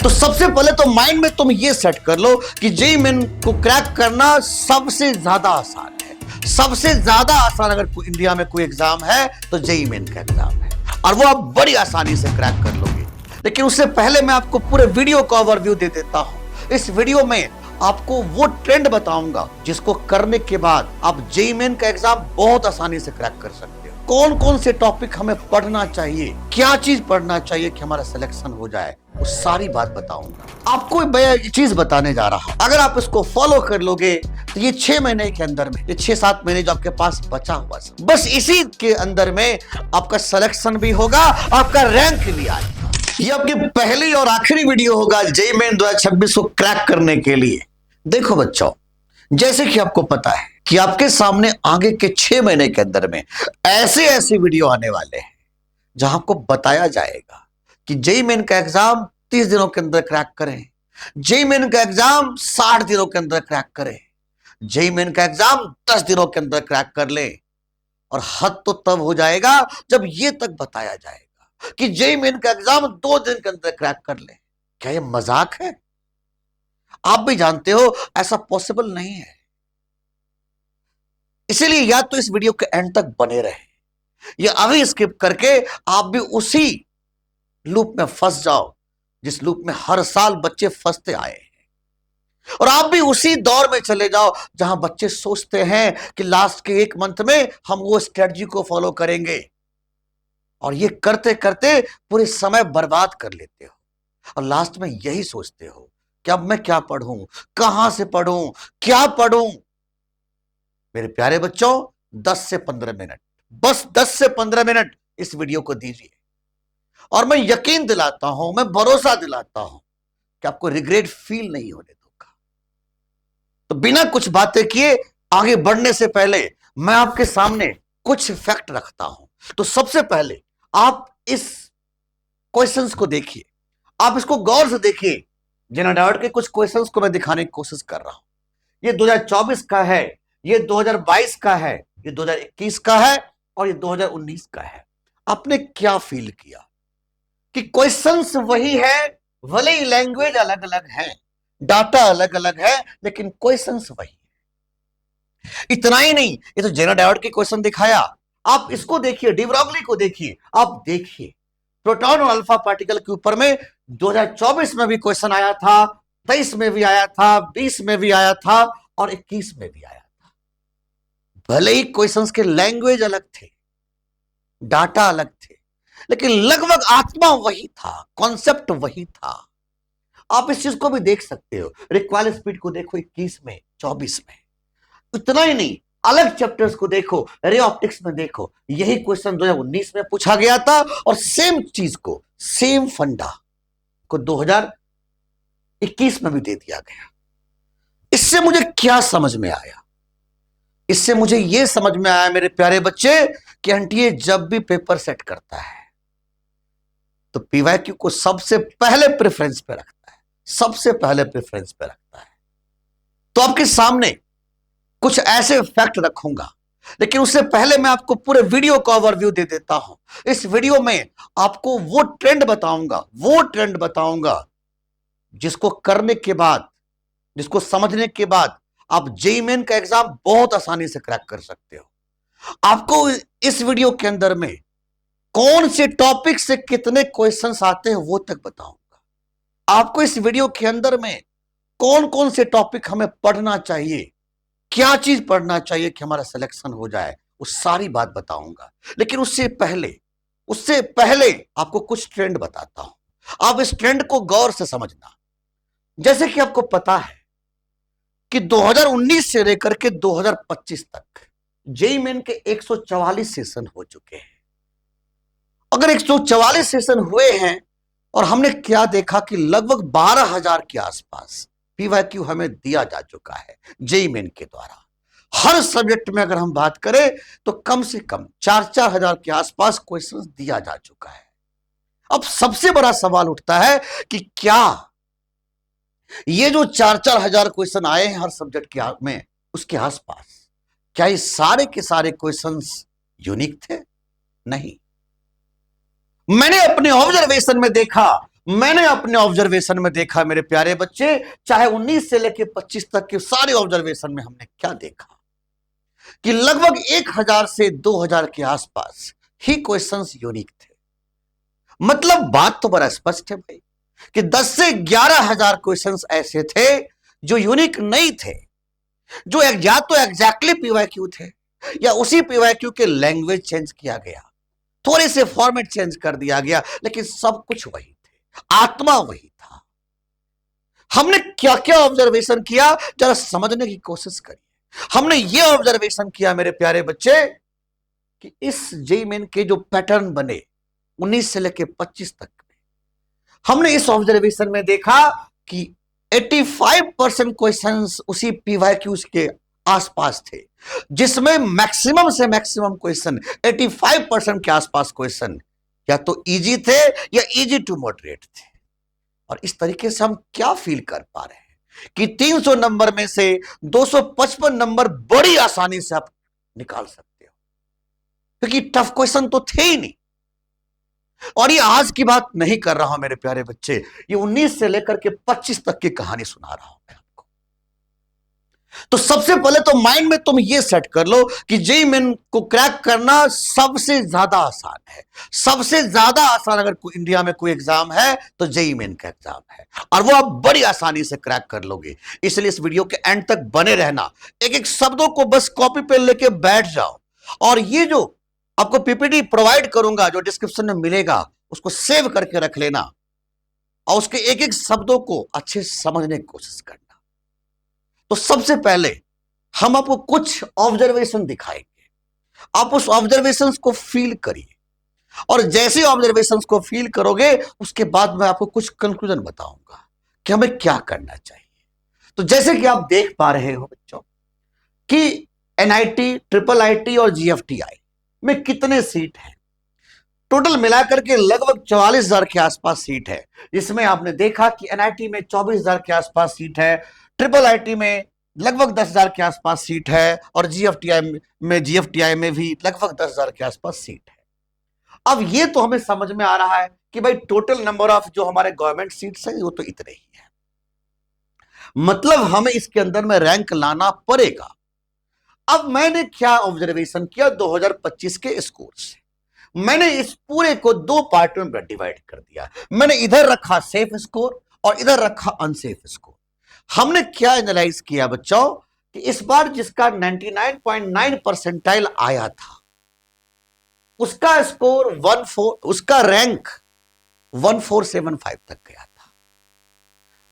तो सबसे पहले तो माइंड में तुम ये सेट कर लो कि जेईई मेन को क्रैक करना सबसे ज्यादा आसान है। सबसे ज्यादा आसान अगर इंडिया में कोई एग्जाम है तो जेईई मेन का एग्जाम है, और वो आप बड़ी आसानी से क्रैक कर लोगे। लेकिन उससे पहले मैं आपको पूरे वीडियो का ओवरव्यू दे देता हूं। इस वीडियो में आपको वो ट्रेंड बताऊंगा जिसको करने के बाद आप जेईई मेन का एग्जाम बहुत आसानी से क्रैक कर सकते हो। कौन कौन से टॉपिक हमें पढ़ना चाहिए, क्या चीज पढ़ना चाहिए कि हमारा सिलेक्शन हो जाए, वो सारी बात बताऊंगा। आपको मैं चीज बताने जा रहा हूं, अगर आप इसको फॉलो कर लोगे तो ये 6 महीने के अंदर में, ये 6-7 महीने जो आपके पास बचा हुआ है, बस इसी के अंदर में आपका सिलेक्शन भी होगा, आपका रैंक भी आएगा। ये आपकी पहली और आखिरी वीडियो होगा जेईई मेन 2026 को क्रैक करने के लिए। देखो बच्चों, जैसे कि आपको पता है कि आपके सामने आगे के 6 महीने के अंदर में ऐसे वीडियो आने वाले हैं जहां आपको बताया जाएगा कि जेईई मेन का एग्जाम 30 दिनों के अंदर क्रैक करें, जेईई मेन का एग्जाम 60 दिनों के अंदर क्रैक करें, जेईई मेन का एग्जाम 10 दिनों के अंदर क्रैक कर ले। और हद तो तब हो जाएगा जब ये तक बताया जाएगा कि जेईई मेन का एग्जाम 2 दिन के अंदर क्रैक कर ले। क्या ये मजाक है? आप भी जानते हो ऐसा पॉसिबल नहीं है। इसीलिए या तो इस वीडियो के एंड तक बने रहे, या अभी स्किप करके आप भी उसी लूप में फंस जाओ जिस लूप में हर साल बच्चे फंसते आए हैं, और आप भी उसी दौर में चले जाओ जहां बच्चे सोचते हैं कि लास्ट के 1 मंथ में हम वो स्ट्रेटजी को फॉलो करेंगे, और ये करते करते पूरे समय बर्बाद कर लेते हो, और लास्ट में यही सोचते हो कि अब मैं क्या पढ़ूं, कहां से पढ़ूं, क्या पढ़ूं। मेरे प्यारे बच्चों, 10 से 15 मिनट, बस 10 से 15 मिनट इस वीडियो को दीजिए, और मैं यकीन दिलाता हूं, मैं भरोसा दिलाता हूं कि आपको रिग्रेट फील नहीं होने दूंगा। तो बिना कुछ बातें किए आगे बढ़ने से पहले मैं आपके सामने कुछ फैक्ट रखता हूं। तो सबसे पहले आप इस क्वेश्चंस को देखिए, आप इसको गौर से देखिए। जेना डाउट के कुछ क्वेश्चंस को मैं दिखाने की कोशिश कर रहा हूं। ये 2024 का है, ये 2022 का है, ये 2021 का है, और ये 2019 का है। आपने क्या फील किया कि क्वेश्चंस वही है, भले ही लैंग्वेज अलग अलग है, डाटा अलग अलग है, लेकिन क्वेश्चंस वही है। इतना ही नहीं, ये तो जेना डायोड के क्वेश्चन दिखाया, आप इसको देखिए, डी ब्रॉगली को देखिए, आप देखिए प्रोटॉन और अल्फा पार्टिकल के ऊपर में 2024 में भी क्वेश्चन आया था, 23 में भी आया था, 20 में भी आया था, और 21 में भी आया था। भले ही क्वेश्चंस के लैंग्वेज अलग थे, डाटा अलग थे, लेकिन लगभग आत्मा वही था, कॉन्सेप्ट वही था। आप इस चीज को भी देख सकते हो। रिक्वायर्ड स्पीड को देखो 21 में, 24 में। इतना ही नहीं, अलग चैप्टर्स को देखो, रे ऑप्टिक्स में देखो, यही क्वेश्चन 2019 में पूछा गया था, और सेम चीज को, सेम फंडा को 2021 में भी दे दिया गया। इससे मुझे क्या समझ में आया? इससे मुझे यह समझ में आया मेरे प्यारे बच्चे कि एनटीए जब भी पेपर सेट करता है तो पीवाईक्यू को सबसे पहले प्रेफरेंस पे रखता है, सबसे पहले प्रेफरेंस पे रखता है। तो आपके सामने कुछ ऐसे फैक्ट रखूंगा, लेकिन उससे पहले मैं आपको पूरे वीडियो का ओवरव्यू दे देता हूं। इस वीडियो में आपको वो ट्रेंड बताऊंगा जिसको करने के बाद, जिसको समझने के बाद आप जेईई मेन का एग्जाम बहुत आसानी से क्रैक कर सकते हो। आपको इस वीडियो के अंदर में कौन से टॉपिक से कितने क्वेश्चंस आते हैं वो तक बताऊंगा। आपको इस वीडियो के अंदर में कौन कौन से टॉपिक हमें पढ़ना चाहिए, क्या चीज पढ़ना चाहिए कि हमारा सिलेक्शन हो जाए, वो सारी बात बताऊंगा। लेकिन उससे पहले आपको कुछ ट्रेंड बताता हूं। आप इस ट्रेंड को गौर से समझना। जैसे कि आपको पता है कि 2019 से लेकर के 2025 तक जेईई मेन के 144 सेशन हो चुके हैं। अगर 144 सेशन हुए हैं, और हमने क्या देखा कि लगभग 12,000 के आसपास पीवाईक्यू हमें दिया जा चुका है जेईई मेन के द्वारा। हर सब्जेक्ट में अगर हम बात करें तो कम से कम 4-4 हजार के आसपास क्वेश्चंस दिया जा चुका है। अब सबसे बड़ा सवाल उठता है कि क्या ये जो 4-4 हजार क्वेश्चन आए हैं हर सब्जेक्ट के में, उसके आसपास, क्या ये सारे के सारे क्वेश्चंस यूनिक थे? नहीं। मैंने अपने ऑब्जर्वेशन में देखा मैंने अपने ऑब्जर्वेशन में देखा मेरे प्यारे बच्चे, चाहे 19 से लेकर 25 तक के सारे ऑब्जर्वेशन में हमने क्या देखा कि लगभग 1000 से 2000 के आसपास ही क्वेश्चंस यूनिक थे। मतलब बात तो बड़ा स्पष्ट है भाई कि 10 से 11,000 क्वेश्चंस ऐसे थे जो यूनिक नहीं थे, जो या तो एग्जैक्टली पीवाईक्यू थे या उसी पीवाईक्यू के लैंग्वेज चेंज किया गया, थोड़े से फॉर्मेट चेंज कर दिया गया, लेकिन सब कुछ वही थे, आत्मा वही था। हमने क्या क्या ऑब्जर्वेशन किया जरा समझने की कोशिश करिए। हमने ये ऑब्जर्वेशन किया मेरे प्यारे बच्चे कि इस जेईई मेन के जो पैटर्न बने 19 से लेकर 25 तक में, हमने इस ऑब्जर्वेशन में देखा कि 85% क्वेश्चंस उसी पीवाईक्यूज के आसपास थे, जिसमें मैक्सिमम से मैक्सिमम क्वेश्चन 85% के आसपास क्वेश्चन या तो इजी थे या इजी टू मॉडरेट थे। और इस तरीके से हम क्या फील कर पा रहे हैं कि 300 नंबर में से 255 नंबर बड़ी आसानी से आप निकाल सकते हो, क्योंकि टफ क्वेश्चन तो थे ही नहीं। और ये आज की बात नहीं कर रहा हूं मेरे प्यारे बच्चे, ये 19 से लेकर के 25 तक की कहानी सुना रहा हूं मैं आपको। तो सबसे पहले तो माइंड में तुम ये सेट कर लो कि जेईई मेन को क्रैक करना सबसे ज्यादा आसान है। सबसे ज्यादा आसान अगर इंडिया में कोई एग्जाम है तो जेईई मेन का एग्जाम है, और वो आप बड़ी आसानी से क्रैक कर लोगे। इसलिए इस वीडियो के एंड तक बने रहना, एक एक शब्दों को बस कॉपी पे लेके बैठ जाओ, और ये जो आपको पीपीटी प्रोवाइड करूंगा जो डिस्क्रिप्शन में मिलेगा उसको सेव करके रख लेना, और उसके एक एक शब्दों को अच्छे से समझने की कोशिश करना। तो सबसे पहले हम आपको कुछ ऑब्जर्वेशन दिखाएंगे, आप उस ऑब्जर्वेशंस को फील करिए, और जैसे ऑब्जर्वेशंस को फील करोगे उसके बाद मैं आपको कुछ कंक्लूजन बताऊंगा कि हमें क्या करना चाहिए। तो जैसे कि आप देख पा रहे हो बच्चों कि एनआईटी, ट्रिपल आईटी और जीएफटीआई में कितने सीट हैं, टोटल मिलाकर के लगभग 44,000 के आसपास सीट है, जिसमें आपने देखा कि एनआईटी में 24,000 के आसपास सीट है, ट्रिपल आईटी में लगभग 10,000 के आसपास सीट है, और जीएफटीआई में भी लगभग 10,000 के आसपास सीट है। अब ये तो हमें समझ में आ रहा है कि भाई टोटल नंबर ऑफ जो हमारे गवर्नमेंट सीट्स हैं वो तो इतने ही है, मतलब हमें इसके अंदर में रैंक लाना पड़ेगा। अब मैंने क्या ऑब्जर्वेशन किया 2025 के स्कोर से, मैंने इस पूरे को दो पार्ट में डिवाइड कर दिया। मैंने इधर रखा सेफ स्कोर और इधर रखा अनसेफ स्कोर। हमने क्या एनालाइज किया बच्चों कि इस बार जिसका 99.9 परसेंटाइल आया था उसका स्कोर 14, उसका रैंक 1475 तक गया था।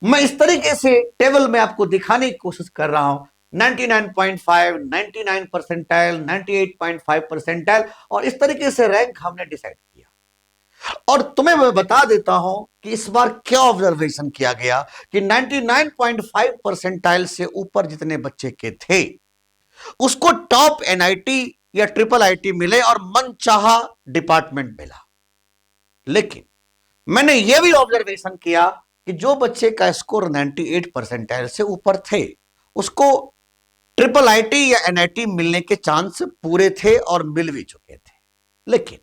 मैं इस तरीके से टेबल में आपको दिखाने की कोशिश कर रहा हूं, 99.5, 99 परसेंटाइल, 98.5 परसेंटाइल, और इस तरीके से रैंक हमने डिसाइड किया। और तुम्हें मैं बता देता हूं कि इस बार क्या ऑब्जर्वेशन किया गया कि 99.5 परसेंटाइल से ऊपर जितने बच्चे के थे उसको टॉप एनआईटी या ट्रिपल आईटी मिले और मनचाहा डिपार्टमेंट मिला। लेकिन मैंने यह भी ऑब्जर्वेशन किया कि जो बच्चे का स्कोर 98 परसेंटाइल से ऊपर थे उसको ट्रिपल आईटी या एनआईटी मिलने के चांस पूरे थे और मिल भी चुके थे। लेकिन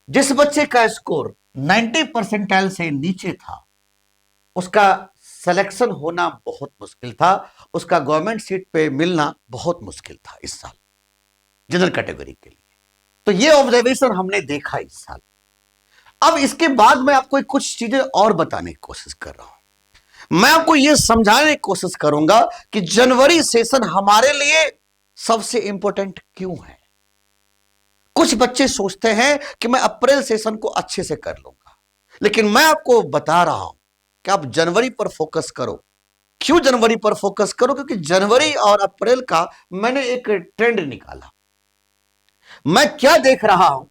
जिस बच्चे का स्कोर 90 परसेंटाइल से नीचे था उसका सिलेक्शन होना बहुत मुश्किल था, उसका गवर्नमेंट सीट पे मिलना बहुत मुश्किल था इस साल जनरल कैटेगरी के लिए। तो ये ऑब्जर्वेशन हमने देखा इस साल। अब इसके बाद मैं आपको कुछ चीजें और बताने की कोशिश कर रहा हूं। मैं आपको यह समझाने की कोशिश करूंगा कि जनवरी सेशन हमारे लिए सबसे इंपॉर्टेंट क्यों है। कुछ बच्चे सोचते हैं कि मैं अप्रैल सेशन को अच्छे से कर लूंगा, लेकिन मैं आपको बता रहा हूं कि आप जनवरी पर फोकस करो। क्यों जनवरी पर फोकस करो? क्योंकि जनवरी और अप्रैल का मैंने एक ट्रेंड निकाला। मैं क्या देख रहा हूं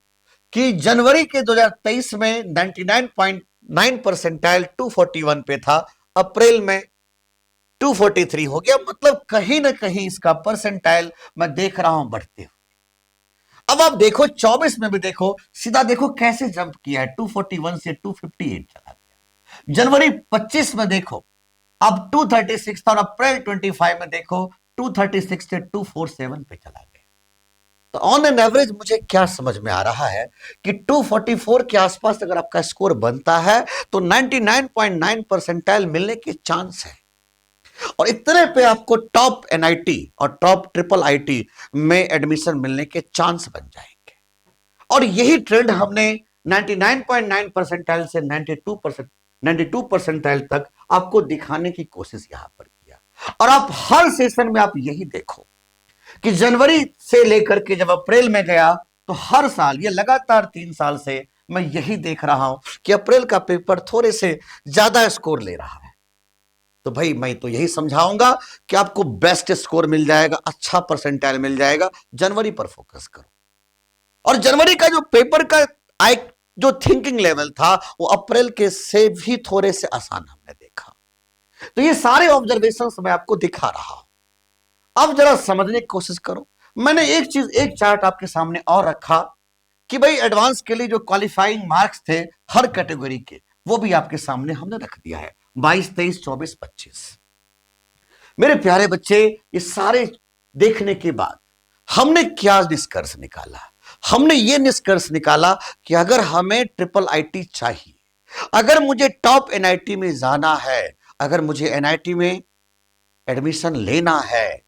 कि जनवरी के 2023 में 99.9 परसेंटाइल 241 पे था, अप्रैल में 243 हो गया, मतलब कहीं ना कहीं इसका परसेंटाइल मैं देख रहा हूं बढ़ते हुए। अब आप देखो 24 में भी देखो, सीधा देखो कैसे जंप किया है, 241 से 258 चला गया। जनवरी 25 में देखो अब 236 था, और अप्रैल 25 में देखो 236 से 247 पे चला गया। तो ऑन एन एवरेज मुझे क्या समझ में आ रहा है कि 244 के आसपास अगर आपका स्कोर बनता है तो 99.9 परसेंटाइल मिलने के चांस है, और इतने पे आपको टॉप एनआईटी और टॉप ट्रिपल आईटी में एडमिशन मिलने के चांस बन जाएंगे। और यही ट्रेंड हमने 99.9 परसेंटाइल से 92 परसेंटाइल तक आपको दिखाने की कोशिश यहां पर किया। और आप हर सेशन में आप यही देखो कि जनवरी से लेकर के जब अप्रैल में गया तो हर साल, ये लगातार 3 साल से मैं यही देख रहा हूं कि अप्रैल का पेपर थोड़े से ज्यादा स्कोर ले रहा है। तो भाई मैं तो यही समझाऊंगा कि आपको बेस्ट स्कोर मिल जाएगा, अच्छा परसेंटाइल मिल जाएगा, जनवरी पर फोकस करो। और जनवरी का जो पेपर का जो थिंकिंग लेवल था वो अप्रैल के से भी थोड़े से आसान हमने देखा। तो ये सारे ऑब्जर्वेशंस मैं आपको दिखा रहा हूं। अब जरा समझने की कोशिश करो। मैंने एक चार्ट आपके सामने और रखा कि भाई एडवांस के लिए जो क्वालिफाइंग मार्क्स थे हर कैटेगरी के, वो भी आपके सामने हमने रख दिया है, 22, 23, 24, 25। मेरे प्यारे बच्चे, ये सारे देखने के बाद हमने क्या निष्कर्ष निकाला? हमने ये निष्कर्ष निकाला कि अगर हमें ट्रिपल आईटी चाहिए, अगर मुझे टॉप एनआईटी में जाना है, अगर मुझे एनआईटी में एडमिशन लेना है,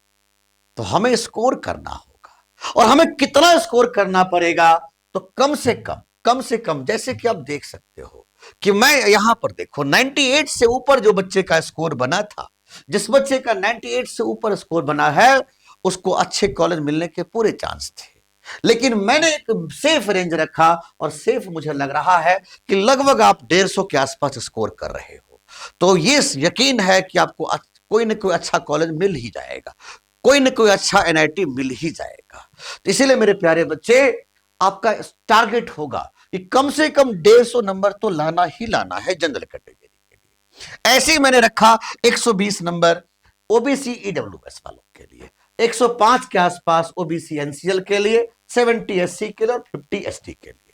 तो हमें स्कोर करना होगा। और हमें कितना स्कोर करना पड़ेगा? तो कम से कम जैसे कि आप देख सकते हो कि मैं यहां पर देखो 98 से ऊपर जो बच्चे का स्कोर बना था, जिस बच्चे का 98 से ऊपर स्कोर बना है उसको अच्छे कॉलेज मिलने के पूरे चांस थे। लेकिन मैंने एक सेफ रेंज रखा, और सेफ मुझे लग रहा है कि लगभग आप 150 के आसपास स्कोर कर रहे हो। तो ये यकीन है कि आपको कोई ना कोई अच्छा कॉलेज मिल ही जाएगा, कोई ना कोई अच्छा एनआईटी मिल ही जाएगा। तो इसीलिए मेरे प्यारे बच्चे, आपका टारगेट होगा कि कम से कम 150 नंबर तो लाना ही लाना है जनरल कैटेगरी के लिए। ऐसे ही मैंने रखा 120 नंबर ओबीसी ईडब्ल्यूएस वालों के लिए, 105 के आसपास ओबीसी एनसीएल के लिए, 70 एससी के लिए और 50 एसटी के लिए।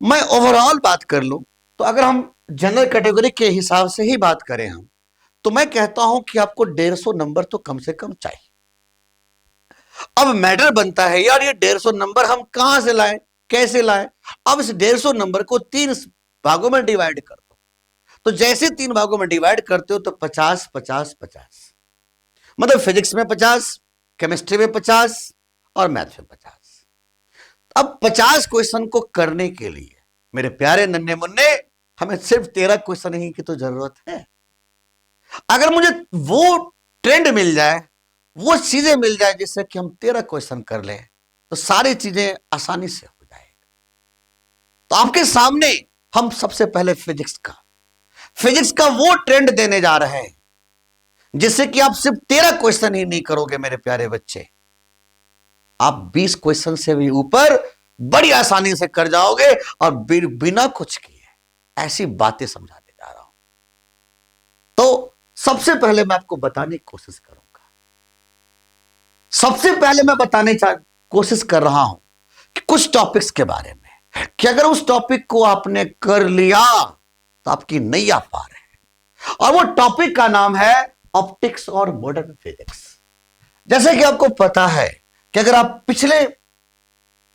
मैं ओवरऑल बात कर लूं तो अगर हम जनरल कैटेगरी के हिसाब से ही बात करें हम, तो मैं कहता हूं कि आपको 150 नंबर तो कम से कम चाहिए। अब मैटर बनता है यार, ये 150 नंबर हम कहां से लाएं, कैसे लाएं? अब इस 150 नंबर को 3 भागों में डिवाइड कर दो। तो जैसे 3 भागों में डिवाइड करते हो तो 50 50 50, मतलब फिजिक्स में 50, केमिस्ट्री में 50 और मैथ में 50। अब 50 क्वेश्चन को करने के लिए मेरे प्यारे नन्हे मुन्ने, हमें सिर्फ 13 क्वेश्चन ही की तो जरूरत है। अगर मुझे वो ट्रेंड मिल जाए, वो चीजें मिल जाए जिससे कि हम 13 क्वेश्चन कर लें, तो सारी चीजें आसानी से हो जाएगा। तो आपके सामने हम सबसे पहले फिजिक्स का वो ट्रेंड देने जा रहे हैं जिससे कि आप सिर्फ 13 क्वेश्चन ही नहीं करोगे मेरे प्यारे बच्चे, आप 20 क्वेश्चन से भी ऊपर बड़ी आसानी से कर जाओगे, और बिना कुछ किए ऐसी बातें समझाने जा रहा हूं। तो सबसे पहले मैं आपको बताने की कोशिश करूंगा, सबसे पहले मैं कोशिश कर रहा हूं कि कुछ टॉपिक्स के बारे में, कि अगर उस टॉपिक को आपने कर लिया तो आपकी नैया पार है। और वो टॉपिक का नाम है ऑप्टिक्स और मॉडर्न फिजिक्स। जैसे कि आपको पता है कि अगर आप पिछले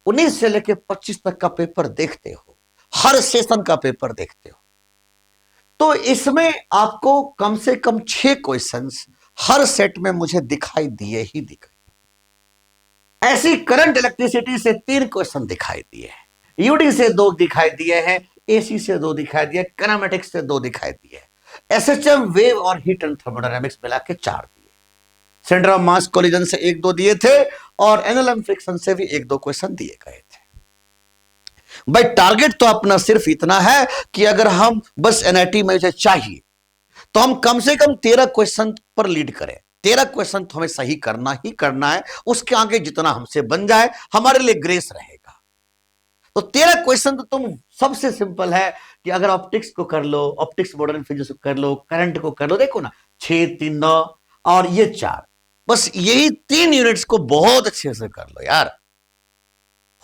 19 से लेकर 25 तक का पेपर देखते हो, हर सेशन का पेपर देखते हो, तो इसमें आपको कम से कम 6 क्वेश्चंस हर सेट में मुझे दिखाई दिए ही दिखाई। ऐसी करंट इलेक्ट्रिसिटी से 3 क्वेश्चन दिखाई दिए हैं, यूडी से 2 दिखाई दिए हैं, एसी से 2 दिखाई दिए, किनेमेटिक्स से 2 दिखाई दिए, एसएचएम वेव और हीट एंड थर्मोडायनामिक्स मिला के 4 दिए, सेंटर ऑफ मास कोलिजन से 1-2 दिए थे, और एनएलएम फ्रिक्शन से भी 1-2 क्वेश्चन दिए गए थे। भाई टारगेट तो अपना सिर्फ इतना है कि अगर हम बस एनआईटी में चाहिए तो हम कम से कम 13 क्वेश्चन पर लीड करें। 13 क्वेश्चन तो हमें सही करना ही करना है, उसके आगे जितना हमसे बन जाए हमारे लिए ग्रेस रहेगा। तो 13 क्वेश्चन तो तुम, सबसे सिंपल है कि अगर ऑप्टिक्स को कर लो, ऑप्टिक्स मॉडर्न फिजिक्स को कर लो, करंट को कर लो, देखो ना 6, 3, 9 और ये 4, बस यही 3 यूनिट्स को बहुत अच्छे से कर लो यार,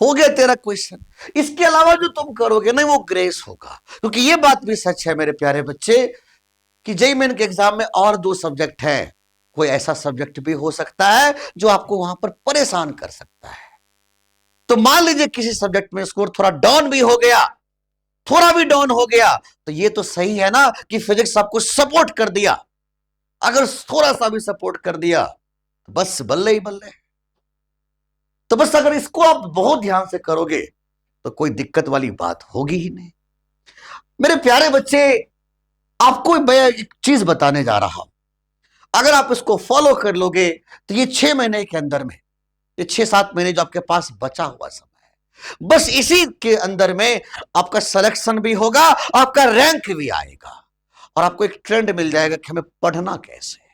हो गया 13 क्वेश्चन। इसके अलावा जो तुम करोगे ना वो ग्रेस होगा, क्योंकि ये बात भी सच है मेरे प्यारे बच्चे कि जेईई मेन के एग्जाम में और 2 सब्जेक्ट हैं, कोई ऐसा सब्जेक्ट भी हो सकता है जो आपको वहां पर परेशान कर सकता है। तो मान लीजिए किसी सब्जेक्ट में स्कोर थोड़ा डाउन भी हो गया, थोड़ा भी डाउन हो गया, तो ये तो सही है ना कि फिजिक्स आपको सपोर्ट कर दिया। अगर थोड़ा सा भी सपोर्ट कर दिया तो बस बल्ले ही बल्ले। तो बस अगर इसको आप बहुत ध्यान से करोगे तो कोई दिक्कत वाली बात होगी ही नहीं। मेरे प्यारे बच्चे, आपको मैं एक चीज बताने जा रहा हूं, अगर आप इसको फॉलो कर लोगे तो ये 6 महीने के अंदर में, ये 6-7 महीने जो आपके पास बचा हुआ समय है, बस इसी के अंदर में आपका सिलेक्शन भी होगा, आपका रैंक भी आएगा, और आपको एक ट्रेंड मिल जाएगा कि हमें पढ़ना कैसे है।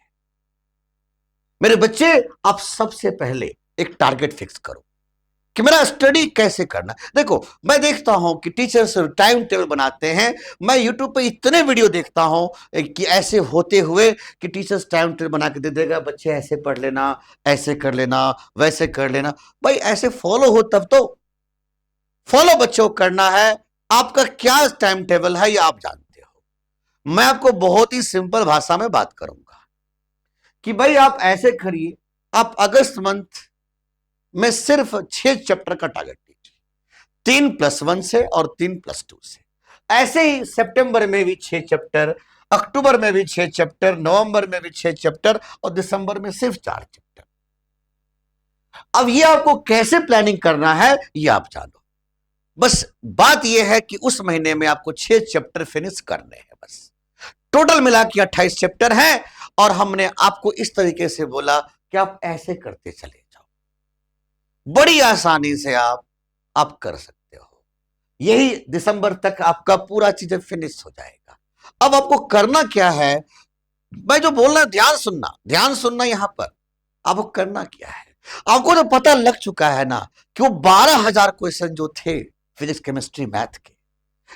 मेरे बच्चे, आप सबसे पहले एक टारगेट फिक्स करो कि मेरा स्टडी कैसे करना। देखो, मैं देखता हूं कि टीचर्स टाइम टेबल बनाते हैं, मैं यूट्यूब पे इतने वीडियो देखता हूं कि ऐसे होते हुए कि टीचर्स टाइम टेबल बना के दे देगा, बच्चे ऐसे पढ़ लेना, ऐसे कर लेना, वैसे कर लेना। भाई ऐसे फॉलो हो तब तो। फॉलो बच्चों करना है, आपका क्या टाइम टेबल है ये आप जानते हो। मैं आपको बहुत ही सिंपल भाषा में बात करूंगा कि भाई आप ऐसे करिए, आप अगस्त मंथ में सिर्फ 6 चैप्टर का टारगेट लीजिए, 3+1 से और 3+2 से। ऐसे ही सितंबर में भी 6 चैप्टर, अक्टूबर में भी 6 चैप्टर, नवंबर में भी 6 चैप्टर, और दिसंबर में सिर्फ 4 चैप्टर। अब ये आपको कैसे प्लानिंग करना है ये आप जानो। बस बात यह है कि उस महीने में आपको 6 चैप्टर फिनिश करने हैं। बस टोटल मिला के 28 चैप्टर हैं, और हमने आपको इस तरीके से बोला कि आप ऐसे करते चले जाओ, बड़ी आसानी से आप कर सकते हो। यही दिसंबर तक आपका पूरा चीजें फिनिश हो जाएगा। अब आपको करना क्या है, मैं जो बोल रहा हूं ध्यान सुनना यहां पर। आपको करना क्या है, आपको तो पता लग चुका है ना कि वो 12,000 क्वेश्चन जो थे फिजिक्स केमिस्ट्री मैथ के,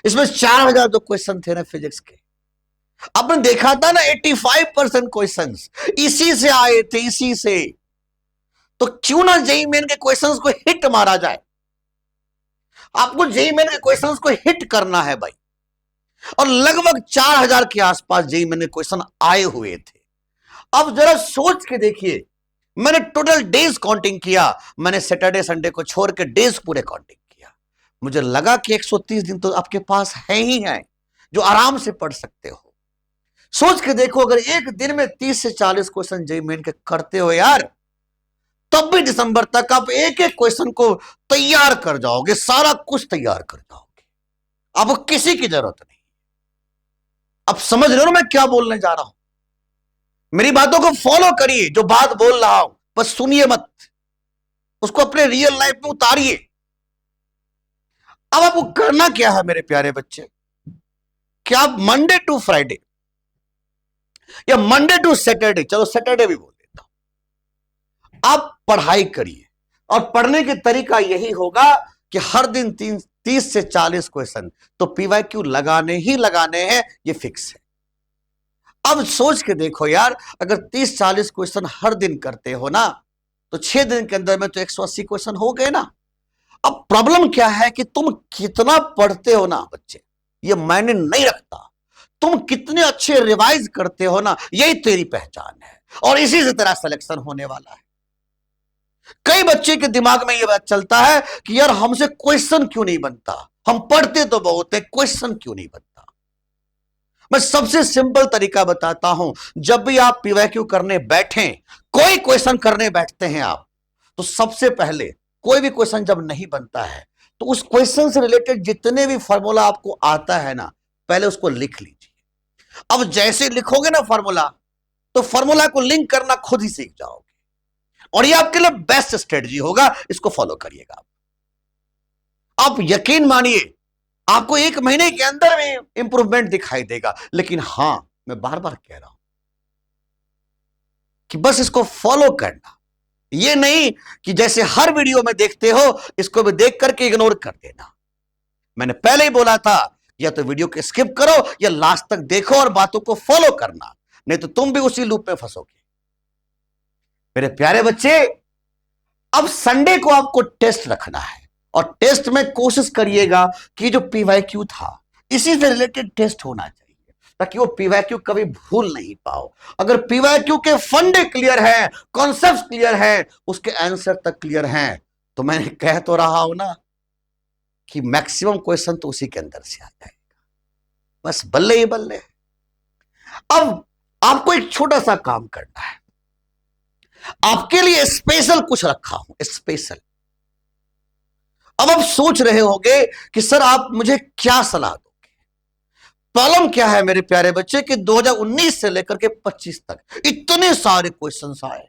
इसमें 4,000 जो क्वेश्चन थे ना फिजिक्स के, आपने देखा था ना 85% क्वेश्चन इसी से आए थे, इसी से। तो क्यों ना जेईई मेन के क्वेश्चंस को हिट मारा जाए। आपको जेईई मेन के क्वेश्चंस को हिट करना है भाई, और लगभग 4,000 के आसपास जेईई मेन के क्वेश्चन आए हुए थे। अब जरा सोच के देखिए, मैंने टोटल डेज काउंटिंग किया, मैंने सैटरडे संडे को छोड़ के डेज पूरे काउंटिंग किया, मुझे लगा कि 130 दिन तो आपके पास है ही है जो आराम से पढ़ सकते हो। सोच के देखो, अगर एक दिन में 30 से 40 क्वेश्चन जेईई मेन के करते हो यार, तब भी दिसंबर तक आप एक एक क्वेश्चन को तैयार कर जाओगे, सारा कुछ तैयार कर जाओगे, आपको किसी की जरूरत नहीं। अब समझ रहे हो मैं क्या बोलने जा रहा हूं। मेरी बातों को फॉलो करिए, जो बात बोल रहा हूं बस सुनिए मत, उसको अपने रियल लाइफ में उतारिए। अब आपको करना क्या है मेरे प्यारे बच्चे, कि आप मंडे टू फ्राइडे या मंडे टू सैटरडे, चलो सैटरडे भी बोल देता हूं, आप पढ़ाई करिए। और पढ़ने का तरीका यही होगा कि हर दिन 30 से 40 क्वेश्चन तो पीवाईक्यू लगाने ही लगाने हैं, ये फिक्स है। अब सोच के देखो यार, अगर 30-40 क्वेश्चन हर दिन करते हो ना, तो 6 दिन के अंदर में तो 180 क्वेश्चन हो गए ना। अब प्रॉब्लम क्या है कि तुम कितना पढ़ते हो ना बच्चे, ये मायने नहीं रखता, तुम कितने अच्छे रिवाइज करते हो ना, यही तेरी पहचान है, और इसी से तेरा सिलेक्शन होने वाला है। कई बच्चे के दिमाग में यह बात चलता है कि यार हमसे क्वेश्चन क्यों नहीं बनता, हम पढ़ते तो बहुत है, क्वेश्चन क्यों नहीं बनता। मैं सबसे सिंपल तरीका बताता हूं, जब भी आप पीवाईक्यू करने बैठें, कोई क्वेश्चन करने बैठते हैं आप, तो सबसे पहले कोई भी क्वेश्चन जब नहीं बनता है तो उस क्वेश्चन से रिलेटेड जितने भी फॉर्मूला आपको आता है ना, पहले उसको लिख लीजिए। अब जैसे लिखोगे ना फॉर्मूला, तो फॉर्मूला को लिंक करना खुद ही सीख जाओगे, और ये आपके लिए बेस्ट स्ट्रेटजी होगा, इसको फॉलो करिएगा। आप यकीन मानिए, आपको 1 महीने के अंदर में इंप्रूवमेंट दिखाई देगा। लेकिन हां, मैं बार बार कह रहा हूं कि बस इसको फॉलो करना, ये नहीं कि जैसे हर वीडियो में देखते हो इसको भी देख करके इग्नोर कर देना। मैंने पहले ही बोला था, या तो वीडियो को स्किप करो या लास्ट तक देखो और बातों को फॉलो करना, नहीं तो तुम भी उसी लूप में फंसोगे। मेरे प्यारे बच्चे, अब संडे को आपको टेस्ट रखना है, और टेस्ट में कोशिश करिएगा कि जो पीवाईक्यू था इसी से रिलेटेड टेस्ट होना चाहिए, ताकि वो पीवाईक्यू कभी भूल नहीं पाओ। अगर पीवाईक्यू के फंडे क्लियर हैं, कॉन्सेप्ट क्लियर हैं, उसके आंसर तक क्लियर हैं, तो मैंने कह तो रहा हूं ना कि मैक्सिमम क्वेश्चन तो उसी के अंदर से आ जाएगा, बस बल्ले ही बल्ले। अब आपको एक छोटा सा काम करना है, आपके लिए स्पेशल कुछ रखा हूं, स्पेशल। अब आप सोच रहे होंगे कि सर आप मुझे क्या सलाह दोगे। प्रॉब्लम क्या है मेरे प्यारे बच्चे कि 2019 से लेकर के 25 तक इतने सारे क्वेश्चंस आए।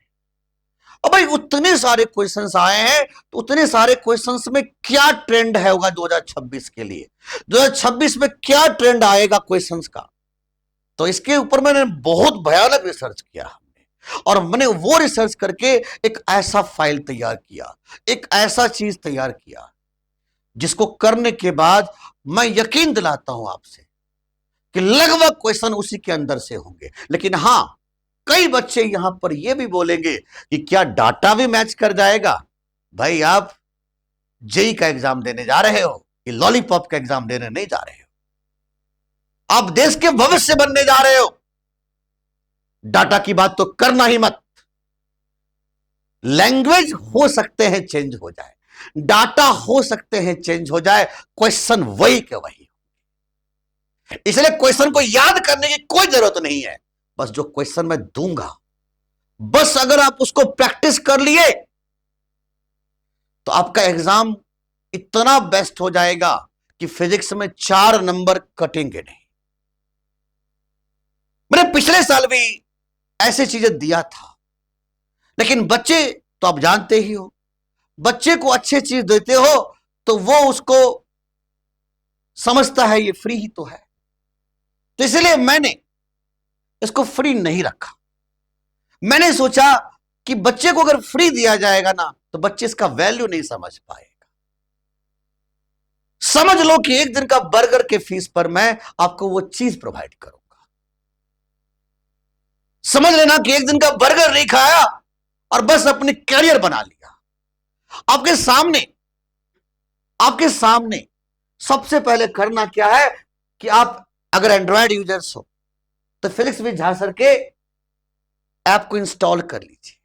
अब भाई उतने सारे क्वेश्चंस आए हैं तो उतने सारे क्वेश्चंस में क्या ट्रेंड है होगा 2026 के लिए, 2026 में क्या ट्रेंड आएगा क्वेश्चंस का। तो इसके ऊपर मैंने बहुत भयानक रिसर्च किया हमने, और मैंने वो रिसर्च करके एक ऐसा फाइल तैयार किया, एक ऐसा चीज तैयार किया जिसको करने के बाद मैं यकीन दिलाता हूं आपसे कि लगभग क्वेश्चन उसी के अंदर से होंगे। लेकिन हां, कई बच्चे यहां पर यह भी बोलेंगे कि क्या डाटा भी मैच कर जाएगा। भाई आप जेई का एग्जाम देने जा रहे हो, ये लॉलीपॉप का एग्जाम देने नहीं जा रहे हो, आप देश के भविष्य बनने जा रहे हो। डाटा की बात तो करना ही मत। लैंग्वेज हो सकते हैं चेंज हो जाए, डाटा हो सकते हैं चेंज हो जाए, क्वेश्चन वही के वही। इसलिए क्वेश्चन को याद करने की कोई जरूरत नहीं है, बस जो क्वेश्चन मैं दूंगा, बस अगर आप उसको प्रैक्टिस कर लिए तो आपका एग्जाम इतना बेस्ट हो जाएगा कि फिजिक्स में 4 नंबर कटेंगे नहीं। मैंने पिछले साल भी ऐसी चीजें दिया था, लेकिन बच्चे तो आप जानते ही हो, बच्चे को अच्छी चीज देते हो तो वो उसको समझता है ये फ्री ही तो है। तो इसलिए मैंने इसको फ्री नहीं रखा। मैंने सोचा कि बच्चे को अगर फ्री दिया जाएगा ना तो बच्चे इसका वैल्यू नहीं समझ पाएगा। समझ लो कि एक दिन का बर्गर के फीस पर मैं आपको वो चीज प्रोवाइड करूंगा। समझ लेना कि एक दिन का बर्गर नहीं खाया और बस अपनी कैरियर बना लिया। आपके सामने सबसे पहले करना क्या है कि आप अगर एंड्रॉयड यूजर्स हो तो फिजिक्स विद झा सर के ऐप को इंस्टॉल कर लीजिए,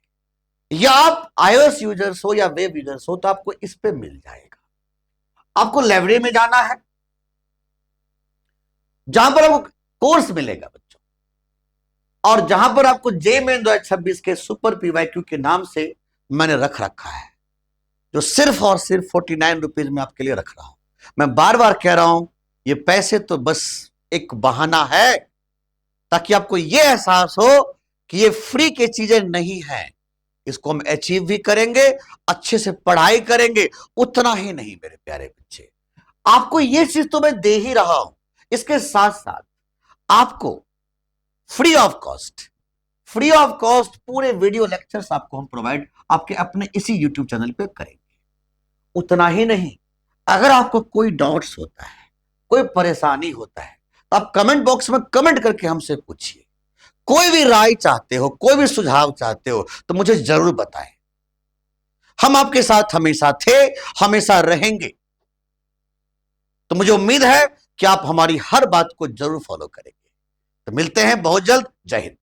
या आप iOS यूजर्स हो या वेब यूजर्स हो तो आपको इस पे मिल जाएगा। आपको लाइब्रेरी में जाना है, जहां पर आपको कोर्स मिलेगा बच्चों, और जहां पर आपको जे मेन 2026 के सुपर पीवाईक्यू के नाम से मैंने रख रखा है, जो सिर्फ और सिर्फ 49 रुपीज में आपके लिए रख रहा हूं। मैं बार बार कह रहा हूं, ये पैसे तो बस एक बहाना है ताकि आपको यह एहसास हो कि ये फ्री की चीजें नहीं है, इसको हम अचीव भी करेंगे, अच्छे से पढ़ाई करेंगे। उतना ही नहीं मेरे प्यारे बच्चे, आपको ये चीज तो मैं दे ही रहा हूं, इसके साथ साथ आपको फ्री ऑफ कॉस्ट पूरे वीडियो लेक्चर्स आपको हम प्रोवाइड आपके अपने इसी यूट्यूब चैनल पे करेंगे। उतना ही नहीं, अगर आपको कोई डाउट्स होता है, कोई परेशानी होता है, तो आप कमेंट बॉक्स में कमेंट करके हमसे पूछिए। कोई भी राय चाहते हो, कोई भी सुझाव चाहते हो तो मुझे जरूर बताएं। हम आपके साथ हमेशा थे, हमेशा रहेंगे। तो मुझे उम्मीद है कि आप हमारी हर बात को जरूर फॉलो करेंगे। तो मिलते हैं बहुत जल्द। जय हिंद।